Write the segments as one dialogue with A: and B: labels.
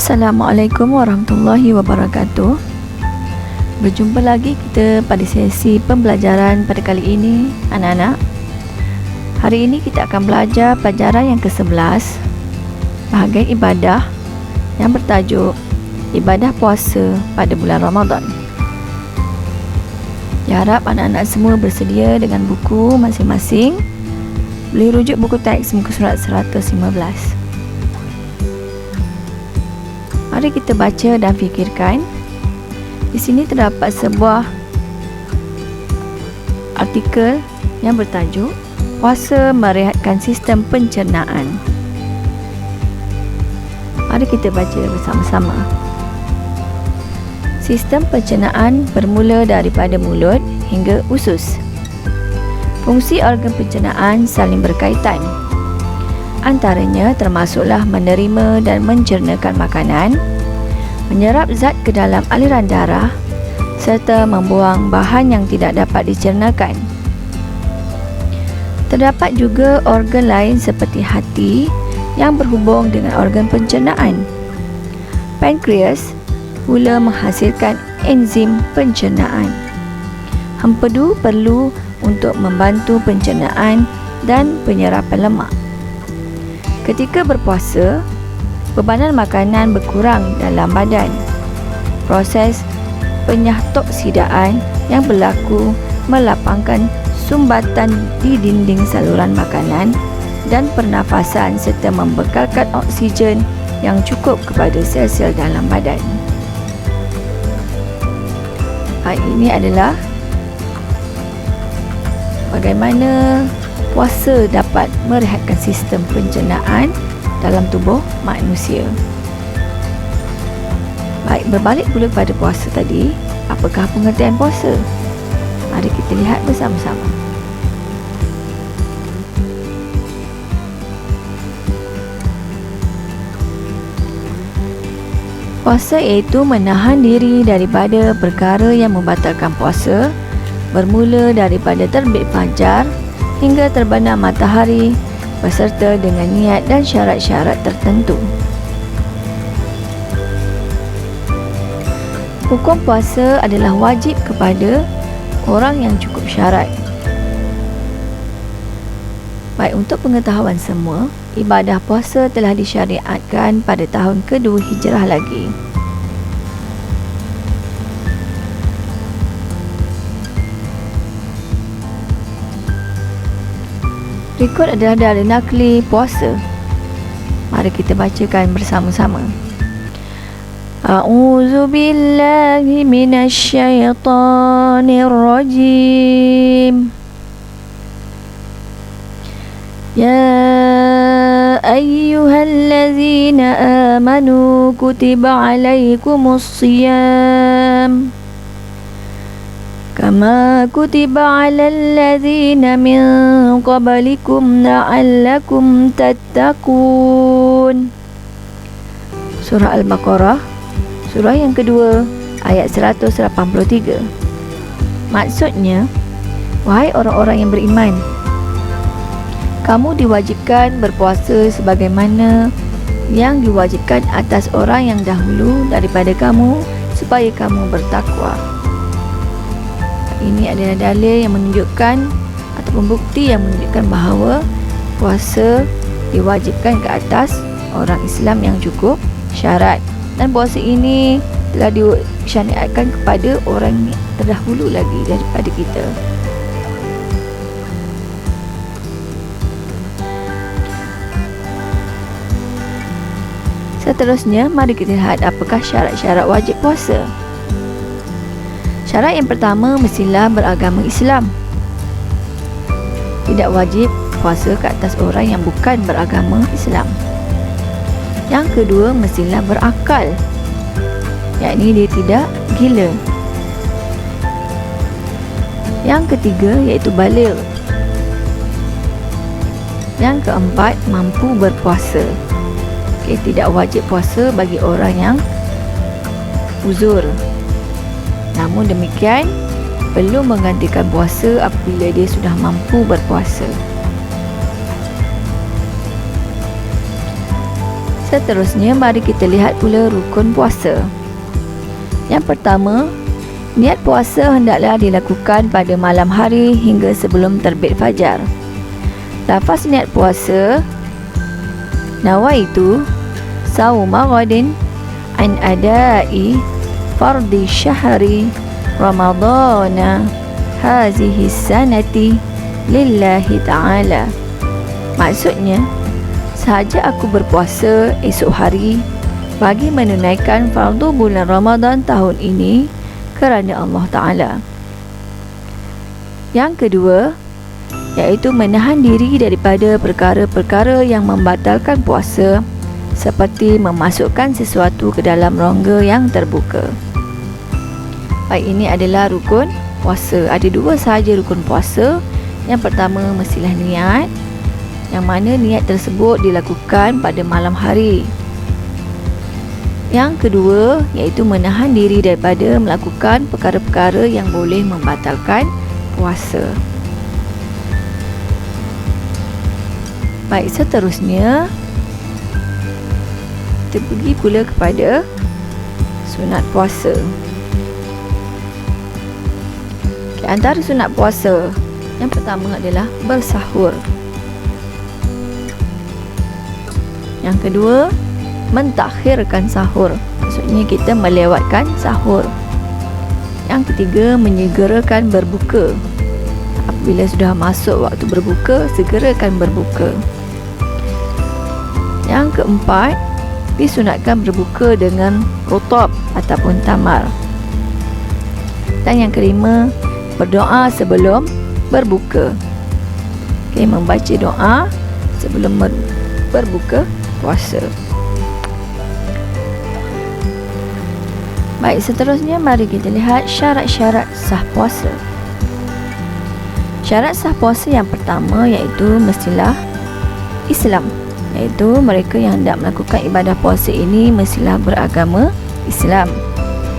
A: Assalamualaikum warahmatullahi wabarakatuh. Berjumpa lagi kita pada sesi pembelajaran pada kali ini, anak-anak. Hari ini kita akan belajar pelajaran yang ke-11, bahagian ibadah yang bertajuk Ibadah Puasa pada bulan Ramadan. Harap anak-anak semua bersedia dengan buku masing-masing. Boleh rujuk buku teks muka surat 115. Mari kita baca dan fikirkan. Di sini terdapat sebuah artikel yang bertajuk Puasa Merehatkan Sistem Pencernaan. Mari kita baca bersama-sama. Sistem pencernaan bermula daripada mulut hingga usus. Fungsi organ pencernaan saling berkaitan. Antaranya termasuklah menerima dan mencernakan makanan, menyerap zat ke dalam aliran darah, serta membuang bahan yang tidak dapat dicernakan. Terdapat juga organ lain seperti hati yang berhubung dengan organ pencernaan. Pankreas pula menghasilkan enzim pencernaan. Hempedu perlu untuk membantu pencernaan dan penyerapan lemak. Ketika berpuasa, bebanan makanan berkurang dalam badan. Proses penyatoksidaan yang berlaku melapangkan sumbatan di dinding saluran makanan dan pernafasan serta membekalkan oksigen yang cukup kepada sel-sel dalam badan. Ini adalah bagaimana puasa dapat merehatkan sistem pencernaan dalam tubuh manusia. Baik, berbalik pula kepada puasa tadi. Apakah pengertian puasa? Mari kita lihat bersama-sama. Puasa iaitu menahan diri daripada perkara yang membatalkan puasa, bermula daripada terbit fajar hingga terbenam matahari beserta dengan niat dan syarat-syarat tertentu. Hukum puasa adalah wajib kepada orang yang cukup syarat. Baik, untuk pengetahuan semua, ibadah puasa telah disyariatkan pada tahun kedua Hijrah lagi. Berikut adalah dalil nakli puasa. Mari kita bacakan bersama-sama. A'udzu billahi minasy syaithanir rajim. Ya ayyuhallazina amanu kutiba alaikumus shiyam kama kutiba alal ladzina min qablikum la'allakum tattaqun. Surah Al-Baqarah, surah yang kedua, ayat 183. Maksudnya, wahai orang-orang yang beriman, kamu diwajibkan berpuasa sebagaimana yang diwajibkan atas orang yang dahulu daripada kamu, supaya kamu bertakwa. Ini adalah dalil yang menunjukkan ataupun bukti yang menunjukkan bahawa puasa diwajibkan ke atas orang Islam yang cukup syarat, dan puasa ini telah disyariatkan kepada orang terdahulu lagi daripada kita. Seterusnya, mari kita lihat apakah syarat-syarat wajib puasa. Syarat yang pertama, mestilah beragama Islam. Tidak wajib puasa ke atas orang yang bukan beragama Islam. Yang kedua, mestilah berakal, yakni dia tidak gila. Yang ketiga, iaitu baligh. Yang keempat, mampu berpuasa. Tidak wajib puasa bagi orang yang uzur. Namun demikian, perlu menggantikan puasa apabila dia sudah mampu berpuasa. Seterusnya, mari kita lihat pula rukun puasa. Yang pertama, niat puasa hendaklah dilakukan pada malam hari hingga sebelum terbit fajar. Lafaz niat puasa, nawaitu sauma ghadin an adai fardi syahri ramadana hazihi sanati lillahi ta'ala. Maksudnya, sahaja aku berpuasa esok hari bagi menunaikan fardu bulan Ramadan tahun ini kerana Allah Ta'ala. Yang kedua, iaitu menahan diri daripada perkara-perkara yang membatalkan puasa, seperti memasukkan sesuatu ke dalam rongga yang terbuka. Baik, ini adalah rukun puasa. Ada dua sahaja rukun puasa. Yang pertama, mestilah niat, yang mana niat tersebut dilakukan pada malam hari. Yang kedua, iaitu menahan diri daripada melakukan perkara-perkara yang boleh membatalkan puasa. Baik, seterusnya kita pergi pula kepada sunat puasa. Antara sunat puasa, yang pertama adalah bersahur. Yang kedua, mentakhirkan sahur. Maksudnya kita melewatkan sahur. Yang ketiga, menyegerakan berbuka. Apabila sudah masuk waktu berbuka, segerakan berbuka. Yang keempat, disunatkan berbuka dengan rutab ataupun tamar. Dan yang kelima, berdoa sebelum berbuka. Membaca doa sebelum berbuka puasa. Baik, seterusnya mari kita lihat syarat-syarat sah puasa. Syarat sah puasa yang pertama iaitu mestilah Islam, iaitu mereka yang hendak melakukan ibadah puasa ini mestilah beragama Islam.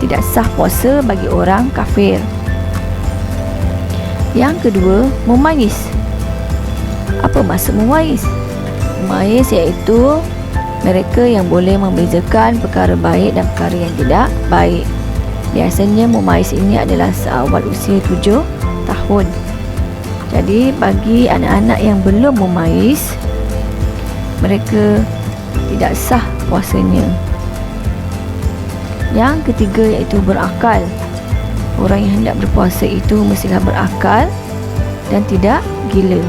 A: Tidak sah puasa bagi orang kafir. Yang kedua, mumayyiz. Apa maksud mumayyiz? Mumayyiz iaitu mereka yang boleh membezakan perkara baik dan perkara yang tidak baik. Biasanya mumayyiz ini adalah seawal usia 7 tahun. Jadi bagi anak-anak yang belum mumayyiz, mereka tidak sah puasanya. Yang ketiga iaitu berakal. Orang yang hendak berpuasa itu mestilah berakal dan tidak gila.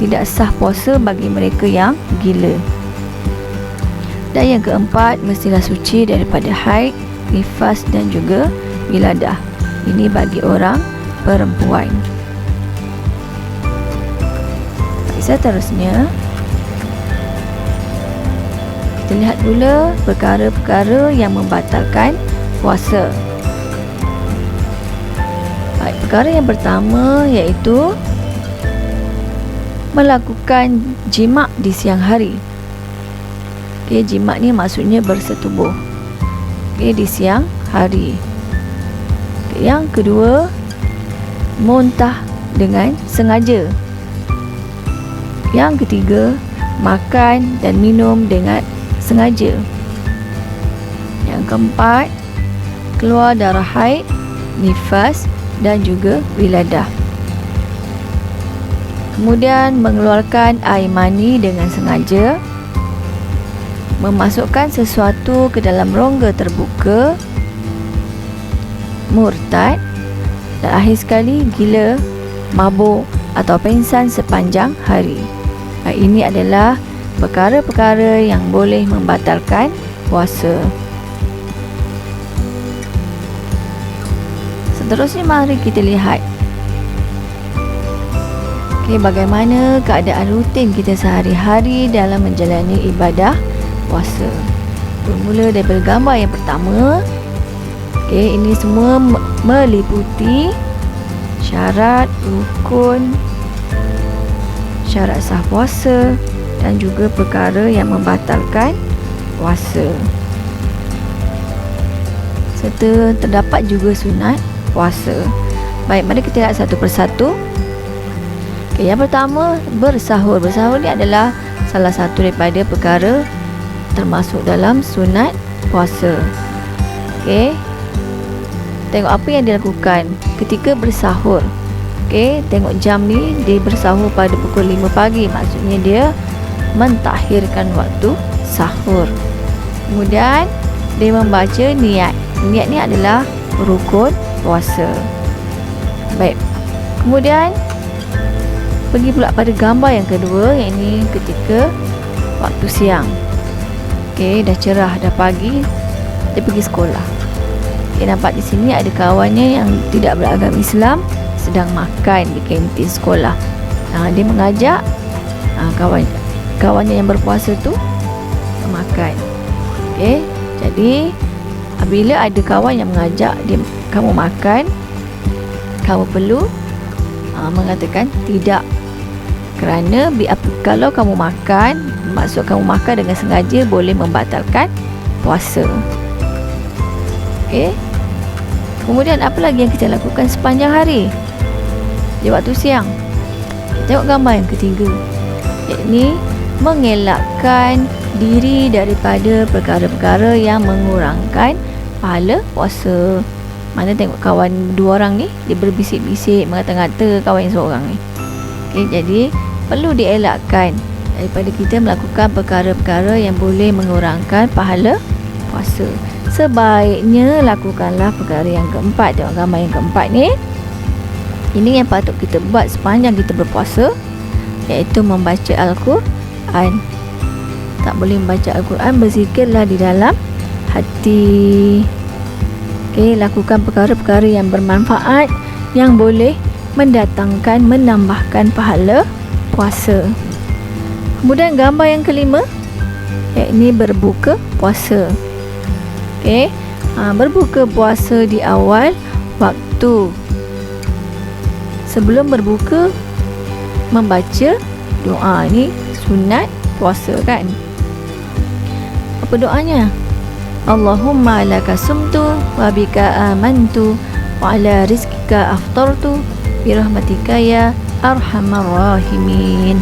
A: Tidak sah puasa bagi mereka yang gila. Dan yang keempat, mestilah suci daripada haid, nifas dan juga wiladah. Ini bagi orang perempuan. Seterusnya, kita lihat pula perkara-perkara yang membatalkan puasa. Baik, perkara yang pertama iaitu melakukan jimat di siang hari. Jimat ni maksudnya bersetubuh di siang hari. Yang kedua, muntah dengan sengaja. Yang ketiga, makan dan minum dengan sengaja. Yang keempat, keluar darah haid, nifas dan juga wiladah. Kemudian mengeluarkan air mani dengan sengaja, memasukkan sesuatu ke dalam rongga terbuka, murtad, dan akhir sekali gila, mabuk atau pengsan sepanjang hari. Ini adalah perkara-perkara yang boleh membatalkan puasa. Seterusnya mari kita lihat bagaimana keadaan rutin kita sehari-hari dalam menjalani ibadah puasa. Bermula daripada gambar yang pertama. Ini semua meliputi syarat, rukun, syarat sah puasa dan juga perkara yang membatalkan puasa. Serta terdapat juga sunat puasa. Baik, mari kita lihat satu persatu. Yang pertama, bersahur. Bersahur ni adalah salah satu daripada perkara termasuk dalam sunat puasa. Okey. Tengok apa yang dilakukan ketika bersahur. Okey, tengok jam ni, dia bersahur pada pukul 5 pagi. Maksudnya dia mentakhirkan waktu sahur. Kemudian dia membaca niat. Niat ni adalah rukun puasa. Baik. Kemudian pergi pula pada gambar yang kedua, yang ini ketika waktu siang. Okey, dah cerah, dah pagi, dia pergi sekolah. Okey, nampak di sini ada kawannya yang tidak beragama Islam sedang makan di kantin sekolah. Dia mengajak kawannya yang berpuasa tu makan. Okey, jadi bila ada kawan yang mengajak kamu makan, kamu perlu mengatakan tidak. Kerana kalau kamu makan, maksud kamu makan dengan sengaja boleh membatalkan puasa. Okey. Kemudian apa lagi yang kita lakukan sepanjang hari di waktu siang? Tengok gambar yang ketiga, iaitu mengelakkan diri daripada perkara-perkara yang mengurangkan pahala puasa. Mana tengok kawan dua orang ni, dia berbisik-bisik, mengata-ngata kawan yang seorang ni. Okey, jadi perlu dielakkan daripada kita melakukan perkara-perkara yang boleh mengurangkan pahala puasa. Sebaiknya lakukanlah perkara yang keempat. Tengok gambar yang keempat ni. Ini yang patut kita buat sepanjang kita berpuasa, iaitu membaca Al-Quran. Tak boleh membaca Al-Quran, berzikirlah di dalam hati. Okey, lakukan perkara-perkara yang bermanfaat, yang boleh menambahkan pahala puasa. Kemudian gambar yang kelima, iaitu berbuka puasa. Okey, berbuka puasa di awal waktu. Sebelum berbuka, membaca doa. Ni sunat puasa kan? Apa doanya? Allahumma laka sumtu wa bika amantu wa ala rizkika aftartu birahmatika ya arhamar rahimin.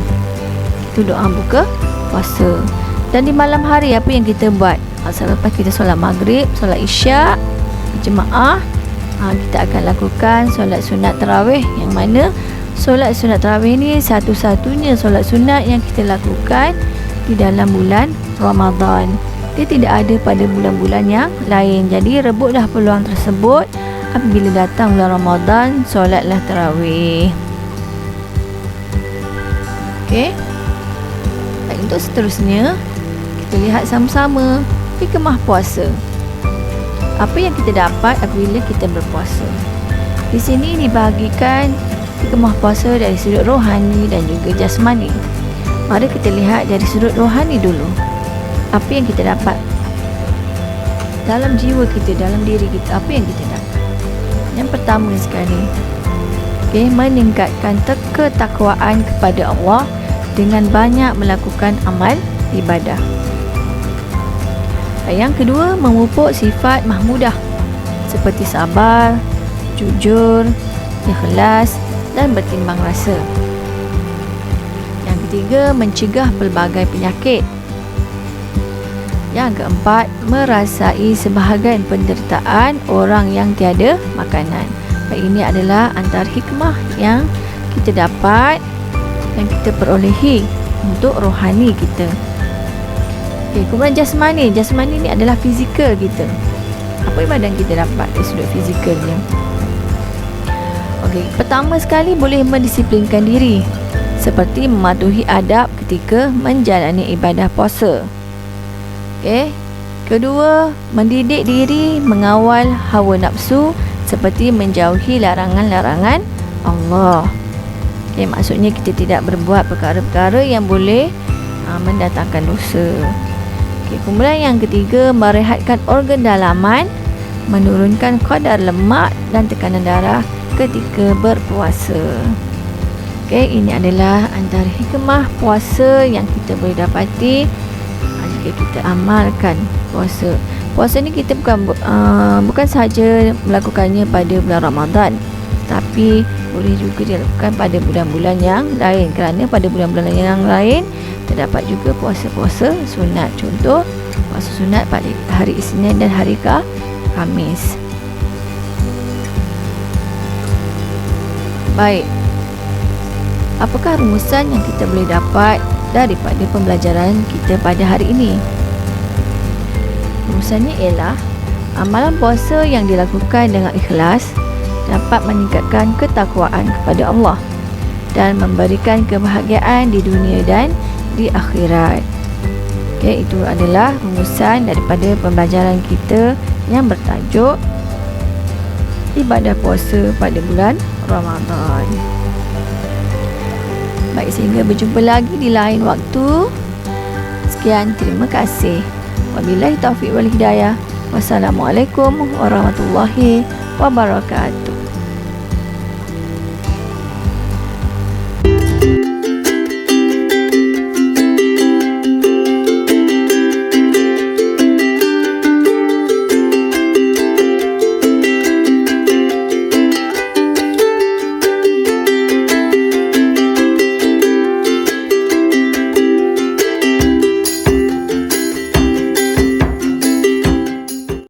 A: Itu doa buka puasa. Dan di malam hari apa yang kita buat? Selepas kita solat maghrib, solat isyak berjemaah, kita akan lakukan solat sunat tarawih, yang mana solat sunat tarawih ni satu-satunya solat sunat yang kita lakukan di dalam bulan Ramadan. Dia tidak ada pada bulan-bulan yang lain. Jadi rebutlah peluang tersebut. Apabila datang bulan Ramadan, solatlah tarawih. Okey. Baik, untuk seterusnya kita lihat sama-sama hikmah puasa. Apa yang kita dapat apabila kita berpuasa? Di sini dibahagikan hikmah puasa dari sudut rohani dan juga jasmani. Mari kita lihat dari sudut rohani dulu. Apa yang kita dapat dalam jiwa kita, dalam diri kita? Apa yang kita dapat? Yang pertama sekali, meningkatkan ketakwaan kepada Allah dengan banyak melakukan amal ibadah. Yang kedua, memupuk sifat mahmudah seperti sabar, jujur, ikhlas dan bertimbang rasa. Yang ketiga, mencegah pelbagai penyakit. Yang keempat, merasai sebahagian penderitaan orang yang tiada makanan. Ini adalah antara hikmah yang kita dapat, yang kita perolehi untuk rohani kita. Kemudian jasmani. Jasmani ni adalah fizikal kita. Apa badan kita dapat dari sudut fizikalnya? Pertama sekali, boleh mendisiplinkan diri, seperti mematuhi adab ketika menjalani ibadah puasa. Kedua, mendidik diri mengawal hawa nafsu, seperti menjauhi larangan-larangan Allah. Maksudnya kita tidak berbuat perkara-perkara yang boleh mendatangkan dosa. Kemudian yang ketiga, merehatkan organ dalaman, menurunkan kadar lemak dan tekanan darah ketika berpuasa. Ini adalah antara hikmah puasa yang kita boleh dapati jika kita amalkan puasa. Puasa ni kita bukan sahaja melakukannya pada bulan Ramadan, tapi boleh juga dilakukan pada bulan-bulan yang lain, kerana pada bulan-bulan yang lain terdapat juga puasa-puasa sunat. Contoh, puasa sunat pada hari Isnin dan hari Khamis. Baik, apakah rumusan yang kita boleh dapat daripada pembelajaran kita pada hari ini? Rumusannya ialah amalan puasa yang dilakukan dengan ikhlas dapat meningkatkan ketakwaan kepada Allah dan memberikan kebahagiaan di dunia dan di akhirat. Okey, itu adalah rumusan daripada pembelajaran kita yang bertajuk ibadah puasa pada bulan Ramadan. Baik, sehingga berjumpa lagi di lain waktu. Sekian, terima kasih. Wabillahi taufiq wal hidayah. Wassalamualaikum warahmatullahi wabarakatuh.